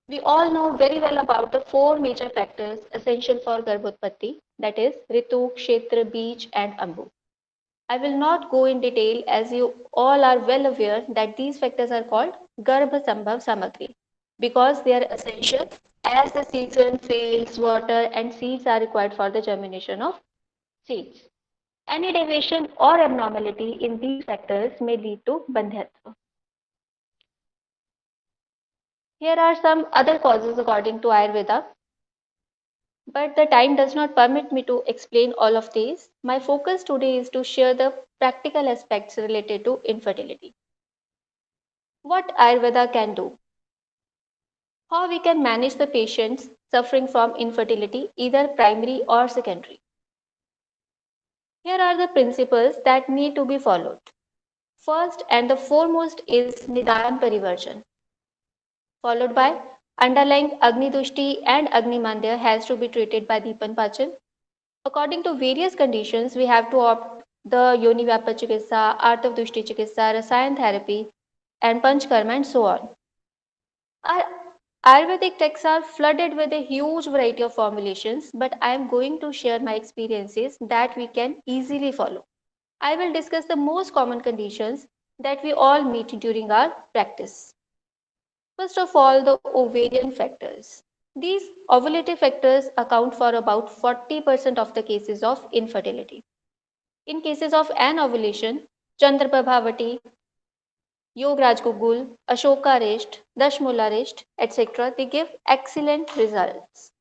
We all know very well about the four major factors essential for Garbhotpatti, that is Ritu, Kshetra, Beej and Ambu. I will not go in detail as you all are well aware that these factors are called Garbha Sambhav Samagri because they are essential as the season, fields, water and seeds are required for the germination of seeds. Any deviation or abnormality in these factors may lead to bandhyatva. Here are some other causes according to Ayurveda, but the time does not permit me to explain all of these. My focus today is to share the practical aspects related to infertility. What Ayurveda can do, how we can manage the patients suffering from infertility, either primary or secondary. Here are the principles that need to be followed. First and the foremost is Nidaran Parivarjan, followed by underlying Agni Dushti and Agni Mandya has to be treated by Deepan Pachan. According to various conditions, we have to opt the Yoni Vyapa Chikitsa, Artav Dushti Chikitsa, Rasayan therapy, and Panchkarma, and so on. Our Ayurvedic texts are flooded with a huge variety of formulations, but I am going to share my experiences that we can easily follow. I will discuss the most common conditions that we all meet during our practice. First of all, the ovarian factors. These ovulative factors account for about 40% of the cases of infertility. In cases of anovulation, Chandraprabhavati, Yograj Gugul, Ashoka Rest, Dashmula Rest, etc., they give excellent results.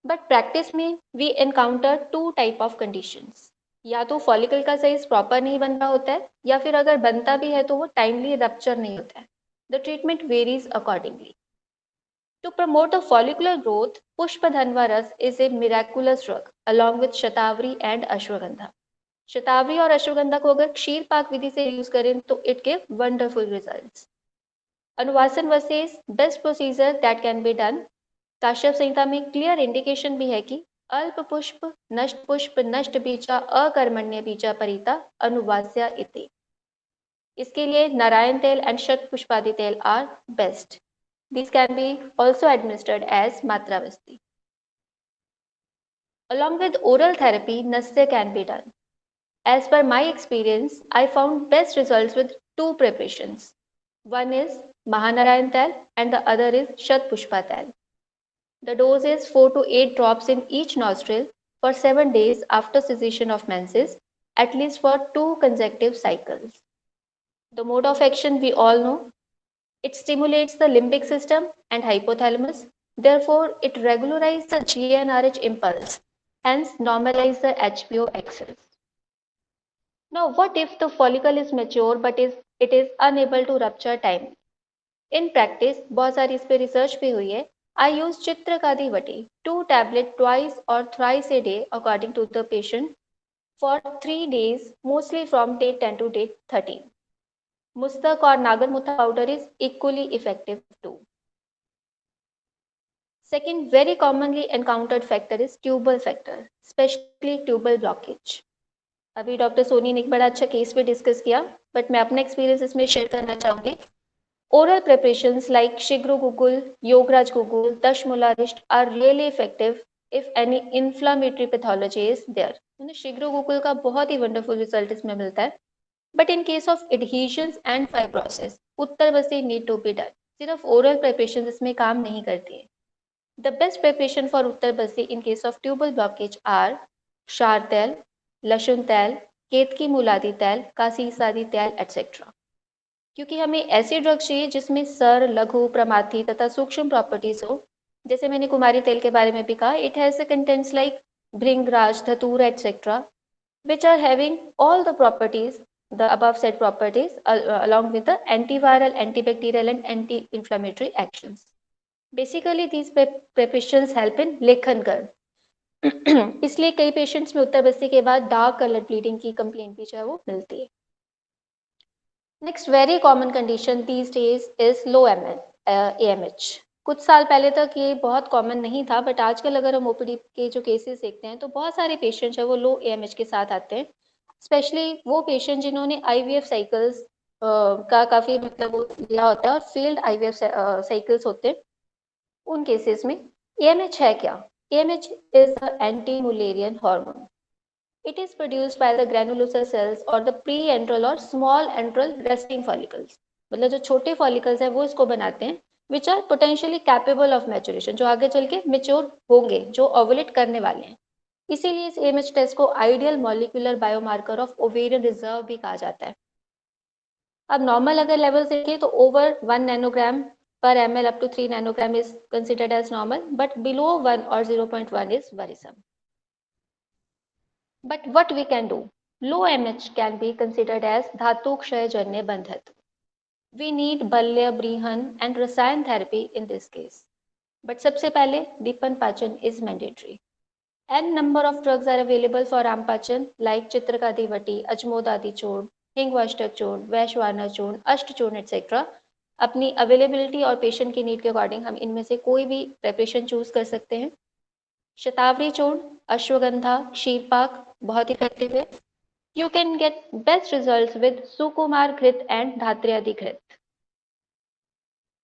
But practice में we encounter two type of conditions. या तो follicle का size proper नहीं बन रहा होता है या फिर अगर बनता भी है तो वो टाइमली रप्चर नहीं होता है. The treatment varies accordingly. To promote the follicular growth, Pushpadhanva Ras is a miraculous drug along with Shatavari and Ashwagandha. शतावरी और अश्वगंधा को अगर क्षीर पाक विधि से यूज करें तो इट गिव वंडरफुल रिजल्ट्स. अनुवासन वसेस best procedure that can be done. Kashyap Samhita में क्लियर इंडिकेशन भी है कि अल्प पुष्प नष्ट बीजा अकर्मण्य बीजा परिता अनुवास्या इति. इसके लिए नारायण तेल एंड शत पुष्पादि तेल are best. These can be also administered as matravasti. Along with oral therapy, nasya can be done. As per my experience, I found best results with two preparations. One is Mahanarayan Tel and the other is Shat Pushpa Tel. The dose is 4 to 8 drops in each nostril for 7 days after cessation of menses, at least for 2 consecutive cycles. The mode of action we all know. It stimulates the limbic system and hypothalamus. Therefore, it regularizes the GnRH impulse, hence normalize the HPO axis. Now, what if the follicle is mature but it is unable to rupture timely? In practice, बहुत सारी इस पे research भी हुई है. I use Chitrakadi Vati, 2 tablets twice or thrice a day according to the patient for 3 days, mostly from day 10 to day 13. Mustaq or Nagarmutha powder is equally effective too. Second very commonly encountered factor is tubal factor, especially tubal blockage. अभी doctor Soni ने एक बड़ा अच्छा case भी discuss किया, but मैं अपना experience इसमें शेयर करना चाहूंगी. Oral preparations like Shigro Gugul, Yograj Gugul, Dashmula Rist are really effective if any inflammatory pathology is there. Shigro Gugul का बहुत ही wonderful result इसमें मिलता है. But in case of adhesions and fibrosis, Uttar Basti need to be done. सिर्फ oral preparations इसमें काम नहीं करती है. The best preparation for Uttar Basti in case of tubal blockage are क्षार तेल, लहसुन तेल, केतकी मूलादि तेल, कासीसादी तेल etc. क्योंकि हमें ऐसे ड्रग्स चाहिए जिसमें सर, लघु, प्रमाथी तथा सूक्ष्म प्रॉपर्टीज हो. जैसे मैंने कुमारी तेल के बारे में भी कहा, इट हैज कंटेंट्स लाइक भृंगराज, धतूरा etcetera, which are having all the properties, the above said properties, along with the antiviral, antibacterial and anti-inflammatory actions. Basically, these preparations help in लेखन कर. इसलिए कई पेशेंट्स में उत्तर बस्ती के बाद डार्क कलर ब्लीडिंग की complaint भी जो है वो मिलती है. Next very common condition these days is low AMH. कुछ साल पहले तक ये बहुत कॉमन नहीं था, बट आजकल अगर हम ओपीडी के जो केसेस देखते हैं तो बहुत सारे पेशेंट्स है वो लो AMH के साथ आते हैं. स्पेशली वो पेशेंट जिन्होंने IVF साइकिल्स का काफ़ी मतलब वो लिया होता है और फेल्ड IVF साइकिल्स होते हैं, उन केसेस में AMH है क्या? AMH is the anti-mullerian hormone. It is produced by the granulosa cells or the pre-antral or small antral resting follicles. मतलब जो छोटे follicles हैं वो इसको बनाते हैं, which are potentially capable of maturation, जो आगे चल के mature होंगे, जो ovulate करने वाले हैं. इसीलिए इस AMH टेस्ट को ideal molecular biomarker of ovarian reserve भी कहा जाता है. अब नॉर्मल अगर लेवल देखें तो over 1 nanogram per ml up to 3 nanogram is considered as normal, but below 1 or 0.1 is worrisome. But what we can do? Low MH can be considered as dhatu kshay janya bandhatva. We need balya, brihan and rasayan therapy in this case. But सबसे पहले दीपन पाचन is mandatory. N number of drugs are available for Rampachan like Chitragadi Vati, Ajmodadi Churn, Hingvashtak Churn, Vaishwana Churn, Asht Churn etc. अपनी availability और patient की need के according हम इनमें से कोई भी प्रेपरेशन चूज कर सकते हैं. शतावरी चूर्ण, अश्वगंधा, क्षीरपाक बहुत इफेक्टिव है. You can get best results with Sukumar ghrita and धात्र्यादि घृत.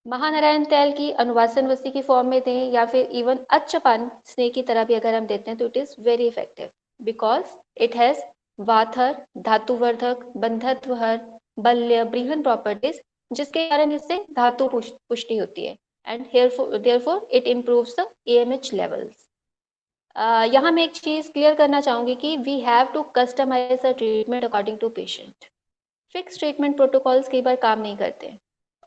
महानारायण तेल की अनुवासन वस्ती की फॉर्म में दें या फिर इवन अच्छपान स्नेह की तरह भी अगर हम देते हैं तो it is very effective because it has वाथर, धातुवर्धक, बंधत्वहर, बल्य, ब्रीहन प्रॉपर्टीज, जिसके कारण इससे धातु पुष्टि होती है and therefore it improves the AMH levels. यहाँ मैं एक चीज क्लियर करना चाहूंगी कि we have to customize the treatment according to patient. Fix treatment protocols कई बार काम नहीं करते.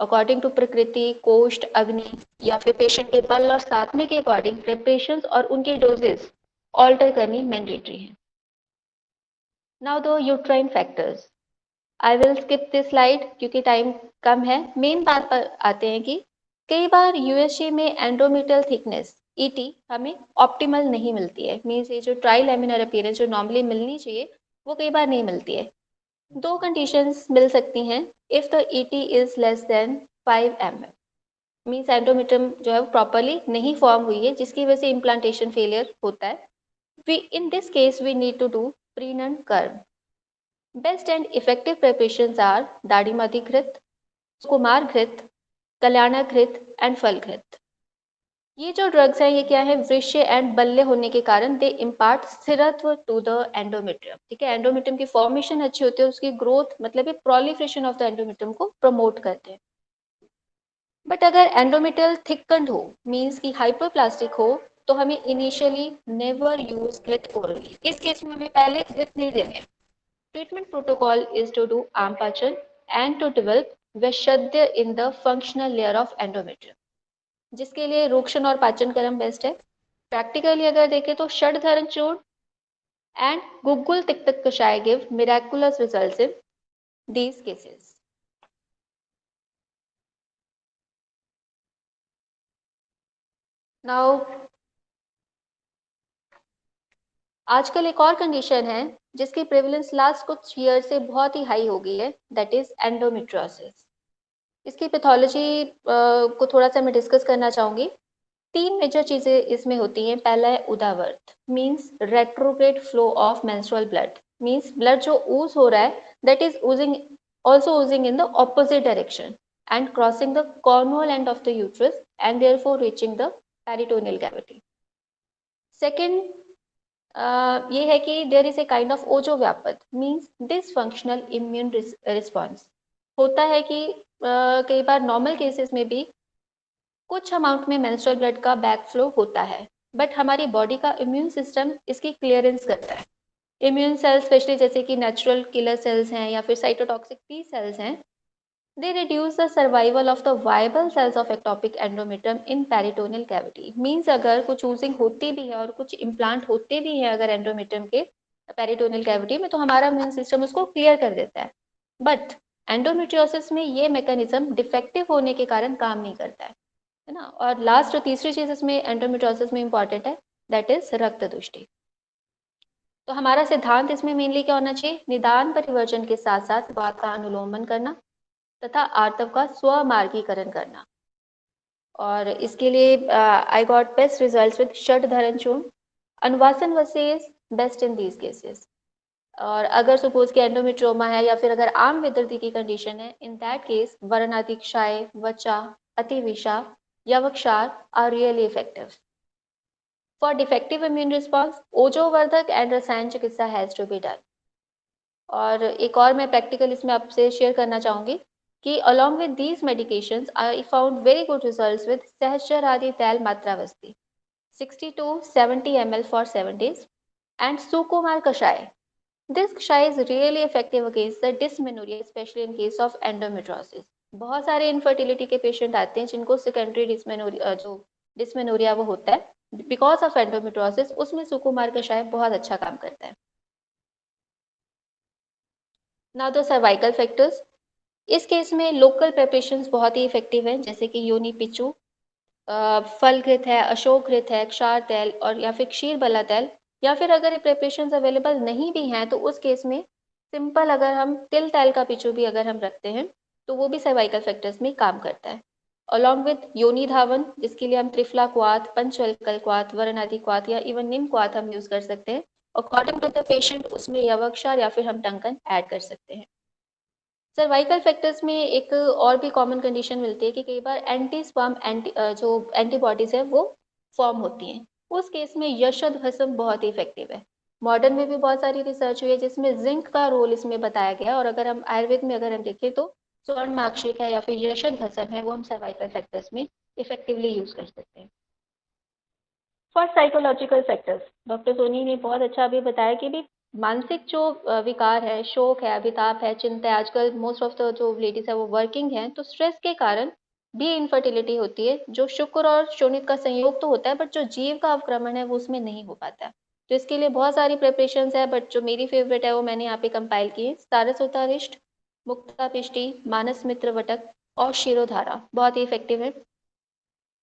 अकॉर्डिंग टू प्रकृति, कोष्ठ, अग्नि या फिर पेशेंट के बल और साधने के अकॉर्डिंग प्रिपरेशंस और उनके डोजेस ऑल्टर करनी मैंडेटरी है. Now the uterine factors. I will skip this slide क्योंकि टाइम कम है. मेन बात पर आते हैं कि कई बार USG में एंडोमेट्रियल थिकनेस ET हमें ऑप्टिमल नहीं मिलती है. मीन्स ये जो ट्राइलैमिनर अपीयरेंस जो नॉर्मली मिलनी चाहिए वो कई बार नहीं मिलती है. दो कंडीशंस मिल सकती हैं. If the ET is less than 5 mm, means endometrium जो है वो प्रॉपरली नहीं फॉर्म हुई है जिसकी वजह से इम्प्लांटेशन फेलियर होता है. In this case we need to do prenan curve. Best and effective preparations are दाढ़ीमती घृत, कुमार घृत, कल्याणा घृत एंड फल घृत. ये जो ड्रग्स हैं ये क्या है, वृष्य एंड बल्य होने के कारण दे इम्पार्ट स्थिरत्व टू द एंडोमेट्रियम. ठीक है, एंडोमेट्रियम की फॉर्मेशन अच्छी होती है, उसकी ग्रोथ मतलब प्रोलिफरेशन ऑफ द एंडोमेट्रियम को प्रमोट करते हैं. बट अगर एंडोमेट्रियल थिकन्ड हो, मीन्स की हाइपरप्लास्टिक हो, तो हमें इनिशियली नेवर यूज घृत ओरली. इस केस में हमें पहले घृत नहीं देने. Treatment protocol is to do ampachan and to develop वैशद्य in the functional layer of endometrium, जिसके लिए रोक्षण और पाचन कर्म बेस्ट है. प्रैक्टिकली अगर देखें तो षडधरण चूर्ण एंड गुग्गुल तिक्तक कषाय give miraculous results in these cases. Now आजकल एक और कंडीशन है जिसकी प्रेवलेंस लास्ट कुछ ईयर से बहुत ही हाई हो गई है, दैट इज एंडोमेट्रियोसिस। इसकी पैथोलॉजी को थोड़ा सा मैं डिस्कस करना चाहूंगी। 3 मेजर चीजें इसमें होती हैं। पहला है उदावर्त, means retrograde flow of menstrual blood, means blood जो ऊज हो रहा है that is oozing also oozing in the opposite direction and crossing the cornwall end of the uterus and therefore reaching the peritoneal cavity. Second, ये है कि there is a kind of ओजोव्यापत, means dysfunctional immune response. होता है कि कई बार normal cases में भी कुछ अमाउंट में मेंस्ट्रुअल ब्लड का बैक फ्लो होता है, बट हमारी बॉडी का इम्यून सिस्टम इसकी क्लियरेंस करता है। इम्यून सेल्स स्पेशली जैसे कि नेचुरल किलर सेल्स हैं या फिर साइटोटॉक्सिक टी सेल्स हैं, they reduce the survival of the viable cells of ectopic endometrium in peritoneal cavity. Means अगर कुछ ऊजिंग होती भी है और कुछ इम्प्लांट होते भी हैं अगर एंडोमेट्रियम के पेरिटोनियल कैविटी में, तो हमारा इम्यून सिस्टम उसको क्लियर कर देता है। बट एंडोमेट्रियोसिस में ये मैकेनिज्म डिफेक्टिव होने के कारण काम नहीं करता है ना। और लास्ट जो तीसरी चीज इसमें एंडोमेट्रियोसिस में इंपॉर्टेंट है, दैट इज रक्त दुष्टि। तो हमारा सिद्धांत इसमें मेनली क्या होना चाहिए, निदान परिवर्जन के साथ साथ वात का अनुलोमन करना तथा आर्तव का स्वमार्गीकरण करना। और इसके लिए I got best results with षडधरण चूर्ण। अनुवासन वसेज बेस्ट इन दीज केसेस। और अगर सपोज कि एंडोमेट्रियोमा है या फिर अगर आम विदर्दी की कंडीशन है, इन दैट केस वरणातिक्षाय, वचा, अतिविषा, यवक्षार are really effective. For defective immune response ओजोवर्धक एंड रसायन चिकित्सा हैज टू बी डन। और एक और मैं प्रैक्टिकल इसमें आपसे शेयर करना चाहूंगी कि along with these medications, I found very good results with Sahasraradi Tel Matravasti, 60 to 70 ml for 7 days, and Sukumar Kashai. This Kashai is really effective against the dysmenorrhea, especially in case of endometriosis. बहुत सारे infertility के patient आते हैं जिनको secondary dysmenorrhoea जो dysmenorrhoea वो होता है बिकॉज ऑफ एंडोमेट्रोसिस, उसमें सुकुमार कषाय बहुत अच्छा काम करता है। नाउ द सर्वाइकल फैक्टर्स, इस केस में लोकल प्रिपरेशंस बहुत ही इफेक्टिव हैं, जैसे कि योनि पिचू, फल घृत है, अशोक घृत है, क्षार तेल और या फिर क्षीर बला तेल, या फिर अगर ये प्रिपरेशंस अवेलेबल नहीं भी हैं तो उस केस में सिंपल अगर हम तिल तेल का पिचू भी अगर हम रखते हैं तो वो भी सर्वाइकल फैक्टर्स में काम करता है। अलॉन्ग विथ योनि धावन, जिसके लिए हम त्रिफला क्वाथ, पंचवल्कल क्वाथ, वरनादि क्वाथ या इवन निम क्वाथ हम यूज कर सकते हैं। अकॉर्डिंग टू द पेशेंट उसमें यवक्षार या फिर हम टंकन ऐड कर सकते हैं। सर्वाइकल फैक्टर्स में एक और भी कॉमन कंडीशन मिलती है कि कई बार एंटी स्पर्म जो एंटीबॉडीज है वो फॉर्म होती हैं। उस केस में यशद भस्म बहुत ही इफेक्टिव है। मॉडर्न में भी बहुत सारी रिसर्च हुई है जिसमें जिंक का रोल इसमें बताया गया, और अगर हम आयुर्वेद में अगर हम देखें तो स्वर्ण माक्षिक है या फिर यशद भस्म है वो हम सर्वाइकल फैक्टर्स में इफेक्टिवली यूज कर सकते हैं। For psychological factors, doctor Soni ने बहुत अच्छा भी बताया कि भी मानसिक जो विकार है, शोक है, अभिताप है, चिंता है, आजकल मोस्ट ऑफ द जो लेडीज है वो वर्किंग हैं, तो स्ट्रेस के कारण भी इनफर्टिलिटी होती है। जो शुक्र और शोणित का संयोग तो होता है बट जो जीव का अवक्रमण है वो उसमें नहीं हो पाता। तो इसके लिए बहुत सारी प्रिपरेशंस है, बट जो मेरी फेवरेट है वो मैंने यहाँ पे कंपाइल की है। सारस्वतारिष्ट, मुक्तापिष्टि, मानस मित्र वटक और शिरोधारा बहुत ही इफेक्टिव है।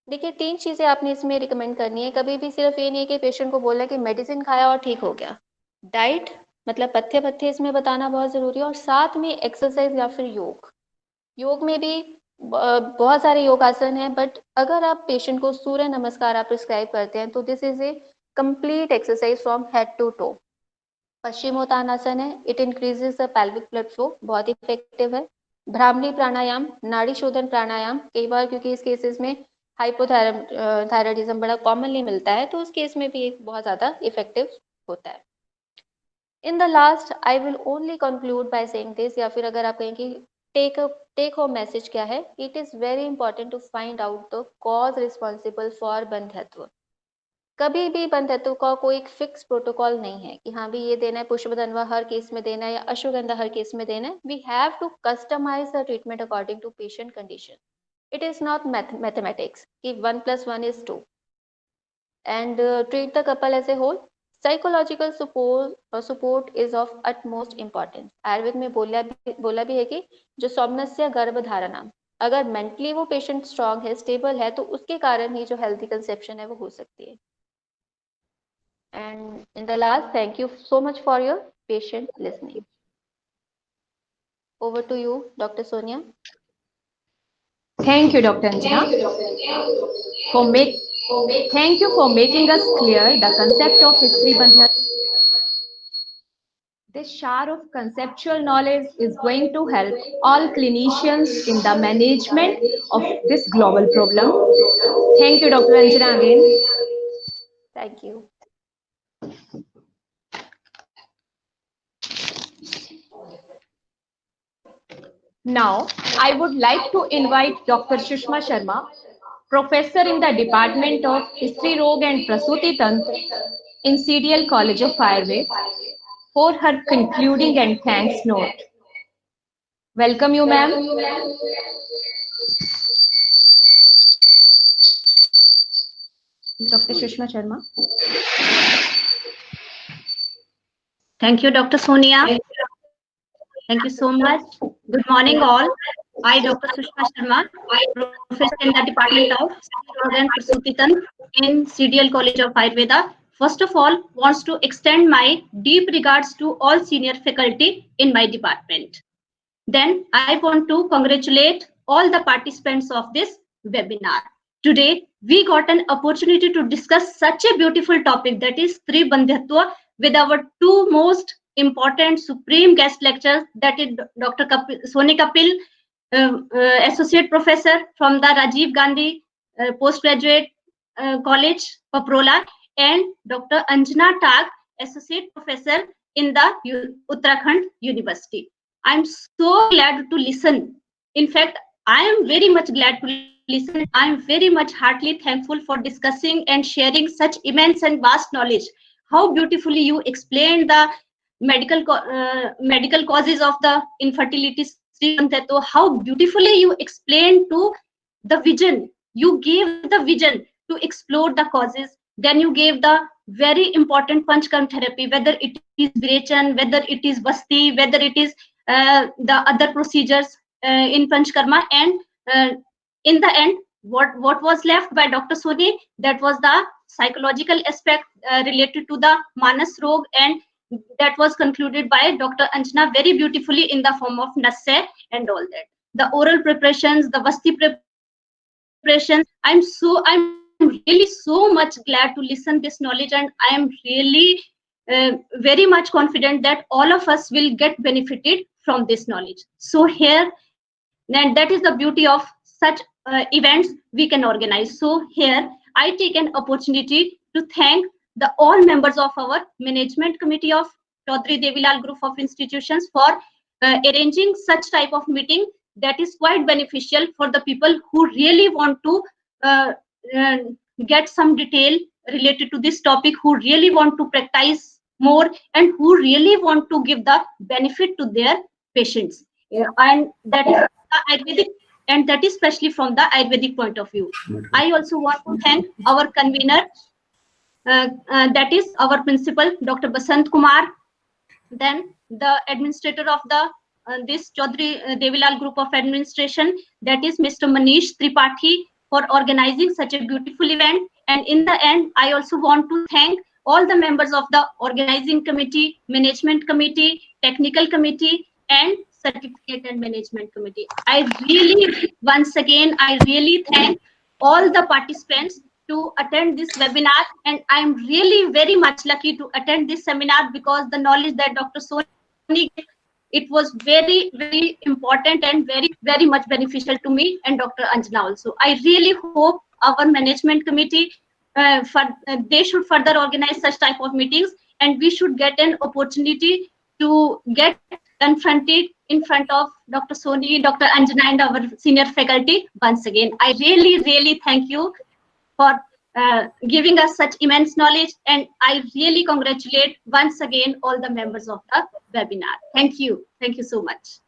देखिए 3 चीज़ें आपने इसमें रिकमेंड करनी है। कभी भी सिर्फ ये नहीं है कि पेशेंट को बोलना कि मेडिसिन खाया और ठीक हो गया। डाइट मतलब पथ्य पथ्य इसमें बताना बहुत ज़रूरी है, और साथ में एक्सरसाइज या फिर योग। योग में भी बहुत सारे योगासन हैं, बट अगर आप पेशेंट को सूर्य नमस्कार आप प्रिस्क्राइब करते हैं तो this is a complete exercise from head to toe. Paschimottanasana है, it increases the pelvic blood flow, बहुत इफेक्टिव है। भ्रामरी प्राणायाम, नाड़ी शोधन प्राणायाम, कई बार क्योंकि इस केसेस में हाइपोथायराइडिज्म बड़ा कॉमनली मिलता है तो उस केस में भी एक बहुत ज़्यादा इफेक्टिव होता है। In the last I will only conclude by saying this, या फिर अगर आप कहें कि टेक होम मैसेज क्या है, it is very important to find out the cause responsible for बंध्यत्व। कभी भी बंध्यत्व का कोई एक फिक्स प्रोटोकॉल नहीं है कि हाँ भी ये देना है, पुष्पदंवा हर केस में देना है या अश्वगंधा हर केस में देना है। We have to customize the treatment according to patient condition. It is not mathematics कि 1 + 1 = 2 and treat the couple as a whole. Psychological support is of utmost importance. Ayurveda में बोला भी है कि जो सौम्नस्य गर्भधारणा, अगर मेंटली वो पेशेंट स्ट्रांग है, स्टेबल है, तो उसके कारण ही जो हेल्थी कंसेप्शन है वो हो सकती है। And in the last, thank you so much for your patient listening. Over to you, Dr. Sonia. Thank you, Dr. Anjana, for make, thank you for making us clear the concept of Istri Bandhyatva. This shower of conceptual knowledge is going to help all clinicians in the management of this global problem. Thank you, Dr. Anjana, again. Thank you. Now, I would like to invite Dr. Shushma Sharma, professor in the Department of Istri Rog and Prasuti Tantra in CDL College of Ayurveda, for her concluding and thanks note. Welcome you, ma'am. Dr. Shushma Sharma. Thank you, Dr. Sonia. Thank you so much. Good morning, all. I, Dr. Sushma Sharma, professor in the Department of Rog and Prasuti Tantra in CDL College of Ayurveda. First of all, wants to extend my deep regards to all senior faculty in my department. Then I want to congratulate all the participants of this webinar. Today, we got an opportunity to discuss such a beautiful topic, that is Istri Bandhyatva, with our two most important supreme guest lecturers, that is Dr. Soni Kapil, Associate Professor from the Rajiv Gandhi Postgraduate College, Paprola, and Dr. Anjana Tag, Associate Professor in the Uttarakhand University. I'm so glad to listen. In fact, I am very much glad to listen. I am very much heartily thankful for discussing and sharing such immense and vast knowledge. How beautifully you explained the medical causes of the infertility. How beautifully you explained to the vision. You gave the vision to explore the causes. Then you gave the very important Panchkarma therapy, whether it is Virechan, whether it is Basti, whether it is the other procedures in Panchkarma, and in the end, what was left by Dr. Soni, that was the psychological aspect related to the Manas Rog, and that was concluded by Dr. Anjana very beautifully in the form of Nasse and all that. The oral preparations, the Vasti preparations, I'm really so much glad to listen this knowledge, and I am really very much confident that all of us will get benefited from this knowledge. So here, and that is the beauty of such events we can organize. So here, I take an opportunity to thank all members of our management committee of Chaudhary Devilal Group of Institutions for arranging such type of meeting that is quite beneficial for the people who really want to get some detail related to this topic, who really want to practice more, and who really want to give the benefit to their patients. And that is Ayurvedic, and that is especially from the Ayurvedic point of view. I also want to thank our convener, that is our principal, Dr. Basant Kumar, then the administrator of the this Chaudhary Devilal Group of Administration, that is Mr. Manish Tripathi, for organizing such a beautiful event. And in the end, I also want to thank all the members of the organizing committee, management committee, technical committee, and certificate and management committee. I really, once again, I really thank all the participants to attend this webinar, and I'm really very much lucky to attend this seminar, because the knowledge that Dr. Soni, it was very, very important and very, very much beneficial to me and Dr. Anjana also. I really hope our management committee, they should further organize such type of meetings, and we should get an opportunity to get confronted in front of Dr. Soni, Dr. Anjana, and our senior faculty once again. I really, really thank you for giving us such immense knowledge, and I really congratulate once again all the members of the webinar. Thank you. Thank you so much.